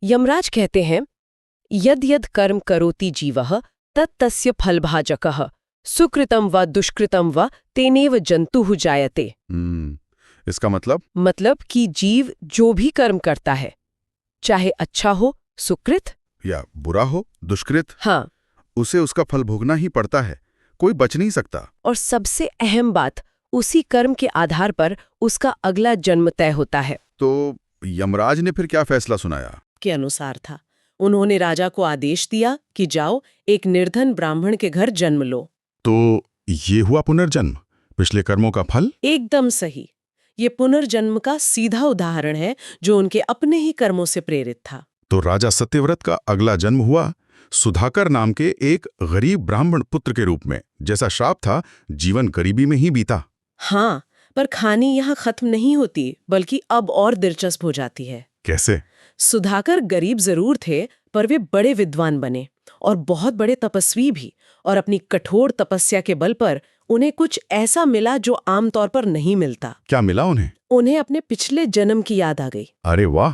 यमराज कहते हैं, यद यद कर्म करोति जीवः तत्तस्य फलभाजकः सुकृतम व दुष्कृतम व तेनेव जंतुः जायते। इसका मतलब कि जीव जो भी कर्म करता है, चाहे अच्छा हो सुकृत या बुरा हो दुष्कृत, हाँ, उसे उसका फल भोगना ही पड़ता है, कोई बच नहीं सकता। और सबसे अहम बात, उसी कर्म के आधार पर उसका अगला जन्म तय होता है। तो यमराज ने फिर क्या फैसला सुनाया? के अनुसार था। उन्होंने राजा को आदेश दिया कि जाओ एक निर्धन ब्राह्मण के घर जन्म लो। तो ये हुआ पुनर्जन्म, पिछले कर्मों का फल? एकदम सही। ये पुनर्जन्म का सीधा उदाहरण है जो उनके अपने ही कर्मों से प्रेरित था। तो राजा सत्यव्रत का अगला जन्म हुआ सुधाकर नाम के एक गरीब ब्राह्मण पुत्र के रूप में। जैसा श्राप था, जीवन गरीबी में ही बीता। हाँ, पर कहानी यहाँ खत्म नहीं होती, बल्कि अब और दिलचस्प हो जाती है। कैसे? सुधाकर गरीब जरूर थे, पर वे बड़े विद्वान बने और बहुत बड़े तपस्वी भी, और अपनी कठोर तपस्या के बल पर उन्हें कुछ ऐसा मिला जो आमतौर पर नहीं मिलता। क्या मिला उन्हें? उन्हें अपने पिछले जन्म की याद आ गई। अरे वाह,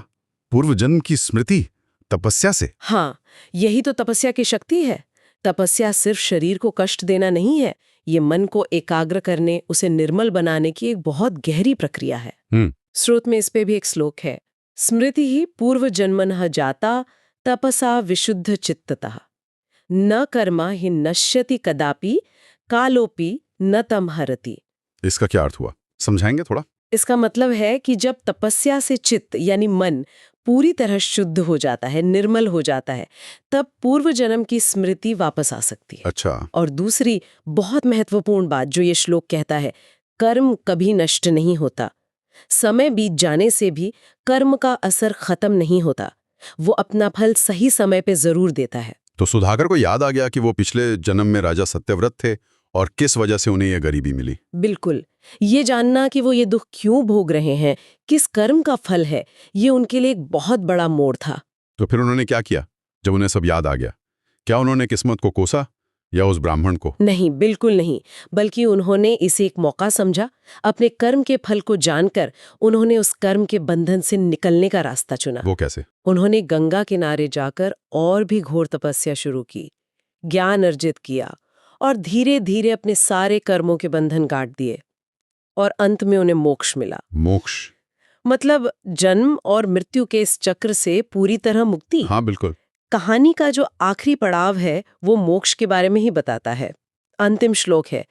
पूर्व जन्म की स्मृति तपस्या से। हाँ, यही तो तपस्या की शक्ति है। तपस्या सिर्फ शरीर को कष्ट देना नहीं है, ये मन को एकाग्र करने, उसे निर्मल बनाने की एक बहुत गहरी प्रक्रिया है। स्रोत में इस पे भी एक श्लोक है, स्मृति ही पूर्व जन्मनः जाता तपसा विशुद्ध चित्ततः न कर्मा हि नश्यति कदापि कालोपि न तम हरति। इसका क्या अर्थ हुआ, समझाएंगे थोड़ा? इसका मतलब है कि जब तपस्या से चित्त यानी मन पूरी तरह शुद्ध हो जाता है, निर्मल हो जाता है, तब पूर्व जन्म की स्मृति वापस आ सकती है। अच्छा। और दूसरी बहुत महत्वपूर्ण बात जो ये श्लोक कहता है, कर्म कभी नष्ट नहीं होता। समय बीत जाने से भी कर्म का असर खत्म नहीं होता, वो अपना फल सही समय पे जरूर देता है। तो सुधाकर को याद आ गया कि वो पिछले जन्म में राजा सत्यव्रत थे और किस वजह से उन्हें यह गरीबी मिली। बिल्कुल, ये जानना कि वो ये दुख क्यों भोग रहे हैं, किस कर्म का फल है, ये उनके लिए एक बहुत बड़ा मोड़ था। तो फिर उन्होंने क्या किया जब उन्हें सब याद आ गया? क्या उन्होंने किस्मत को कोसा या उस ब्राह्मण को? नहीं, बिल्कुल नहीं, बल्कि उन्होंने इसे एक मौका समझा। अपने कर्म के फल को जानकर उन्होंने उस कर्म के बंधन से निकलने का रास्ता चुना। वो कैसे? उन्होंने गंगा किनारे जाकर और भी घोर तपस्या शुरू की, ज्ञान अर्जित किया और धीरे धीरे अपने सारे कर्मों के बंधन काट दिए, और अंत में उन्हें मोक्ष मिला। मोक्ष मतलब जन्म और मृत्यु के इस चक्र से पूरी तरह मुक्ति। हाँ बिल्कुल। कहानी का जो आखिरी पड़ाव है वो मोक्ष के बारे में ही बताता है। अंतिम श्लोक है,